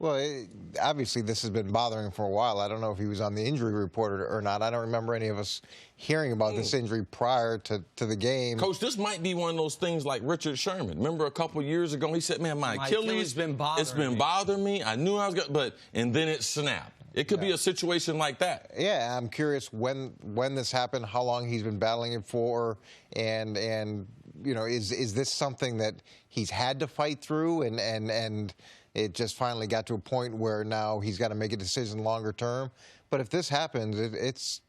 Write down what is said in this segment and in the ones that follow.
Well, obviously this has been bothering him for a while. I don't know if he was on the injury report or not. I don't remember any of us hearing about this injury prior to the game. Coach, this might be one of those things like Richard Sherman. Remember a couple years ago, he said, man, my Achilles been bothering me. I knew I was going to, and then it snapped. It could be a situation like that. Yeah, I'm curious when this happened, how long he's been battling it for, and you know, is this something that he's had to fight through, and it just finally got to a point where now he's got to make a decision longer term. But if this happens, it's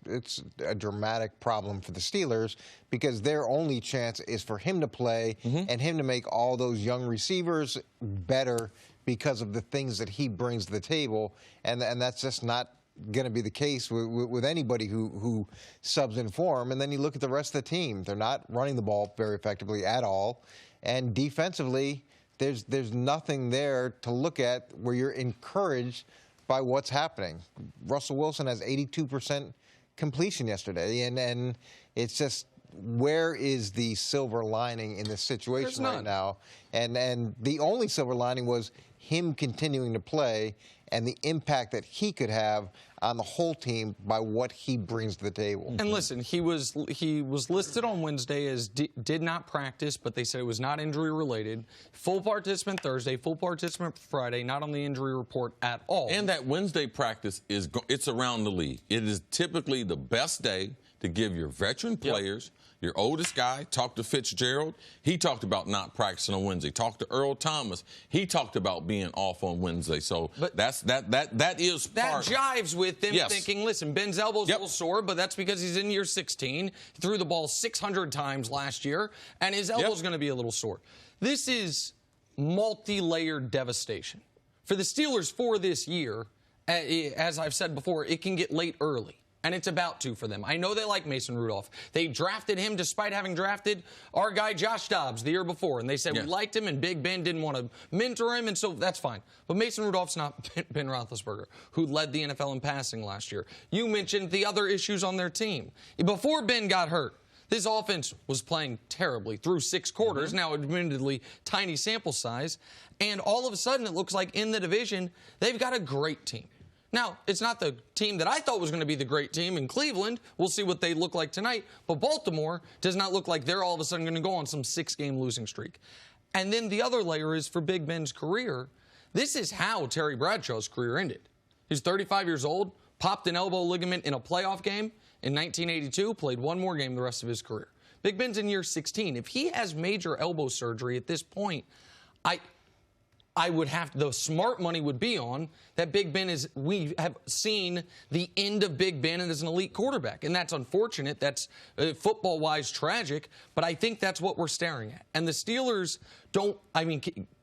a dramatic problem for the Steelers, because their only chance is for him to play and him to make all those young receivers better because of the things that he brings to the table, and that's just not going to be the case with anybody who subs in for him. And then you look at the rest of the team; they're not running the ball very effectively at all, and defensively, there's nothing there to look at where you're encouraged by what's happening. Russell Wilson has 82% completion yesterday, and it's just, where is the silver lining in this situation right now? And the only silver lining was him continuing to play and the impact that he could have on the whole team by what he brings to the table. And listen, he was listed on Wednesday as did not practice, but they said it was not injury related. Full participant Thursday, full participant Friday, not on the injury report at all. And that Wednesday practice it's around the league. It is typically the best day to give your veteran players, your oldest guy. Talked to Fitzgerald. He talked about not practicing on Wednesday. Talked to Earl Thomas. He talked about being off on Wednesday. So that is part. That jives with them thinking, listen, Ben's elbow's a little sore, but that's because he's in year 16. He threw the ball 600 times last year, and his elbow's going to be a little sore. This is multi-layered devastation. For the Steelers for this year, as I've said before, it can get late early. And it's about to for them. I know they like Mason Rudolph. They drafted him despite having drafted our guy Josh Dobbs the year before. And they said we liked him, and Big Ben didn't want to mentor him, and so that's fine. But Mason Rudolph's not Ben Roethlisberger, who led the NFL in passing last year. You mentioned the other issues on their team. Before Ben got hurt, this offense was playing terribly through 6 quarters, now admittedly tiny sample size, and all of a sudden it looks like in the division they've got a great team. Now, it's not the team that I thought was going to be the great team in Cleveland. We'll see what they look like tonight. But Baltimore does not look like they're all of a sudden going to go on some 6-game losing streak. And then the other layer is for Big Ben's career. This is how Terry Bradshaw's career ended. He's 35 years old, popped an elbow ligament in a playoff game in 1982, played 1 more game the rest of his career. Big Ben's in year 16. If he has major elbow surgery at this point, I would have to, the smart money would be on that Big Ben is, we have seen the end of Big Ben as an elite quarterback. And that's unfortunate. That's football-wise tragic. But I think that's what we're staring at. And the Steelers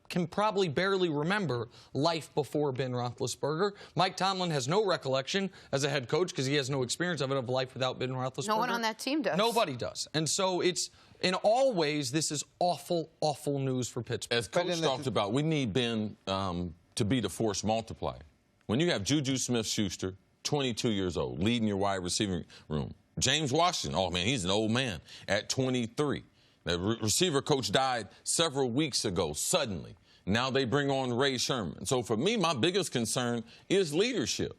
can probably barely remember life before Ben Roethlisberger. Mike Tomlin has no recollection as a head coach, because he has no experience of life without Ben Roethlisberger. No one on that team does. Nobody does. And so it's, in all ways, this is awful, awful news for Pittsburgh. As Coach talked about, we need Ben to be the force multiplier. When you have Juju Smith-Schuster, 22 years old, leading your wide receiving room. James Washington, oh, man, he's an old man at 23. The receiver coach died several weeks ago, suddenly. Now they bring on Ray Sherman. So for me, my biggest concern is leadership.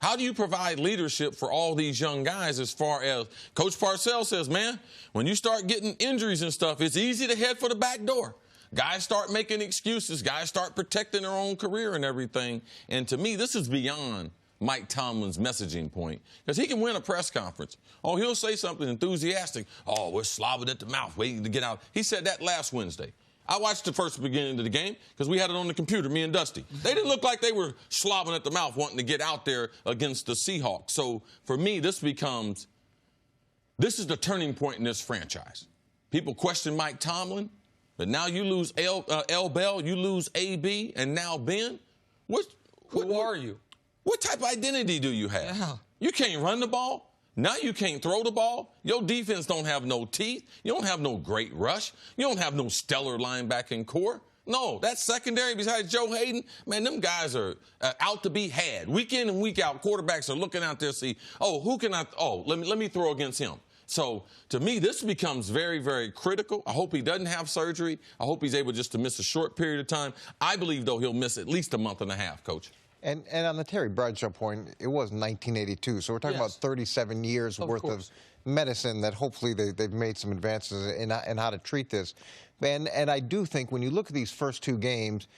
How do you provide leadership for all these young guys, as far as Coach Parcells says, man, when you start getting injuries and stuff, it's easy to head for the back door. Guys start making excuses. Guys start protecting their own career and everything. And to me, this is beyond Mike Tomlin's messaging point, because he can win a press conference. Oh, he'll say something enthusiastic. Oh, we're slobbering at the mouth, waiting to get out. He said that last Wednesday. I watched the first beginning of the game because we had it on the computer, me and Dusty. They didn't look like they were slobbering at the mouth wanting to get out there against the Seahawks. So for me, this is the turning point in this franchise. People question Mike Tomlin, but now you lose L. Bell, you lose A.B., and now Ben. Who are you? What type of identity do you have? Yeah. You can't run the ball. Now you can't throw the ball. Your defense don't have no teeth. You don't have no great rush. You don't have no stellar linebacking core. No, that secondary besides Joe Hayden, man, them guys are out to be had. Week in and week out, quarterbacks are looking out there to see, let me throw against him. So, to me, this becomes very, very critical. I hope he doesn't have surgery. I hope he's able just to miss a short period of time. I believe, though, he'll miss at least a month and a half, Coach. And on the Terry Bradshaw point, it was 1982, so we're talking about 37 years worth of medicine that hopefully they've made some advances in how to treat this. And I do think when you look at these first two games,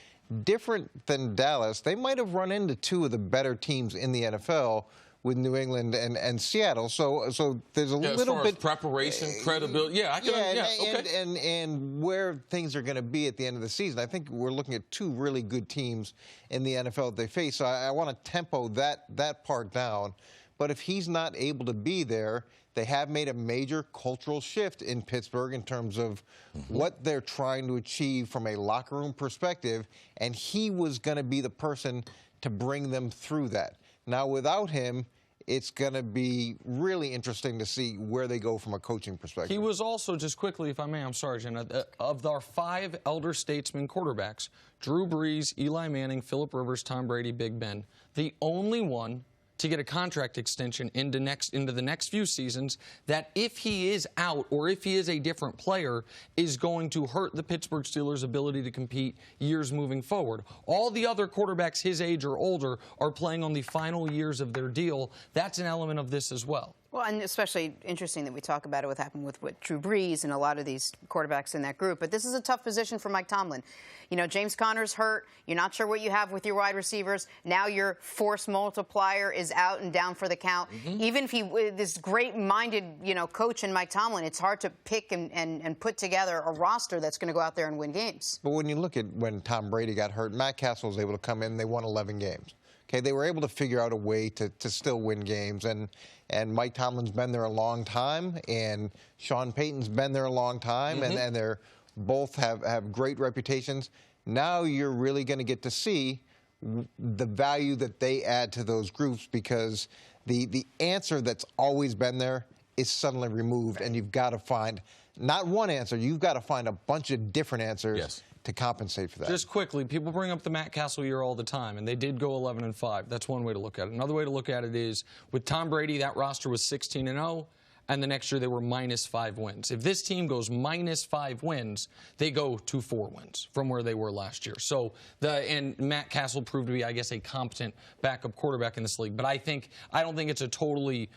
different than Dallas, they might have run into two of the better teams in the NFL with New England and Seattle. So there's a little bit preparation, credibility. Yeah, okay. And where things are going to be at the end of the season. I think we're looking at two really good teams in the NFL that they face. So I want to tempo that part down. But if he's not able to be there, they have made a major cultural shift in Pittsburgh in terms of what they're trying to achieve from a locker room perspective, and he was going to be the person to bring them through that. Now, without him, it's going to be really interesting to see where they go from a coaching perspective. He was also, just quickly, if I may, I'm sorry, Jenna, of our 5 elder statesman quarterbacks, Drew Brees, Eli Manning, Phillip Rivers, Tom Brady, Big Ben, the only one to get a contract extension into the next few seasons that if he is out or if he is a different player is going to hurt the Pittsburgh Steelers' ability to compete years moving forward. All the other quarterbacks his age or older are playing on the final years of their deal. That's an element of this as well. Well, and especially interesting that we talk about it, what happened with Drew Brees and a lot of these quarterbacks in that group. But this is a tough position for Mike Tomlin. You know, James Conner's hurt. You're not sure what you have with your wide receivers. Now your force multiplier is out and down for the count. Even if this great-minded, coach in Mike Tomlin, it's hard to pick and put together a roster that's going to go out there and win games. But when you look at when Tom Brady got hurt, Matt Castle was able to come in. They won 11 games. Okay, they were able to figure out a way to still win games, and Mike Tomlin's been there a long time, and Sean Payton's been there a long time, and they're both have great reputations. Now you're really going to get to see the value that they add to those groups, because the answer that's always been there is suddenly removed, and you've got to find not one answer, you've got to find a bunch of different answers to compensate for that. Just quickly, people bring up the Matt Castle year all the time, and they did go 11-5. That's one way to look at it. Another way to look at it is with Tom Brady, that roster was 16-0. And the next year they were -5 wins. If this team goes -5 wins, they go to 4 wins from where they were last year. So and Matt Castle proved to be, I guess, a competent backup quarterback in this league. But I don't think it's a totally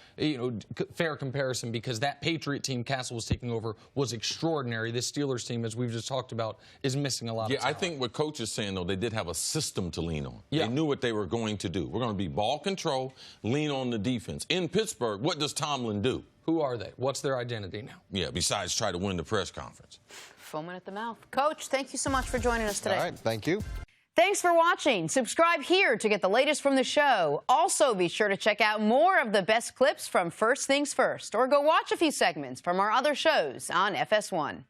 fair comparison, because that Patriot team Castle was taking over was extraordinary. This Steelers team, as we've just talked about, is missing a lot of talent. I think what Coach is saying, though, they did have a system to lean on. They knew what they were going to do. We're going to be ball control, lean on the defense. In Pittsburgh, what does Tomlin do? Who are they? What's their identity now? Yeah, besides try to win the press conference. Foaming at the mouth. Coach, thank you so much for joining us today. All right, thank you. Thanks for watching. Subscribe here to get the latest from the show. Also, be sure to check out more of the best clips from First Things First, or go watch a few segments from our other shows on FS1.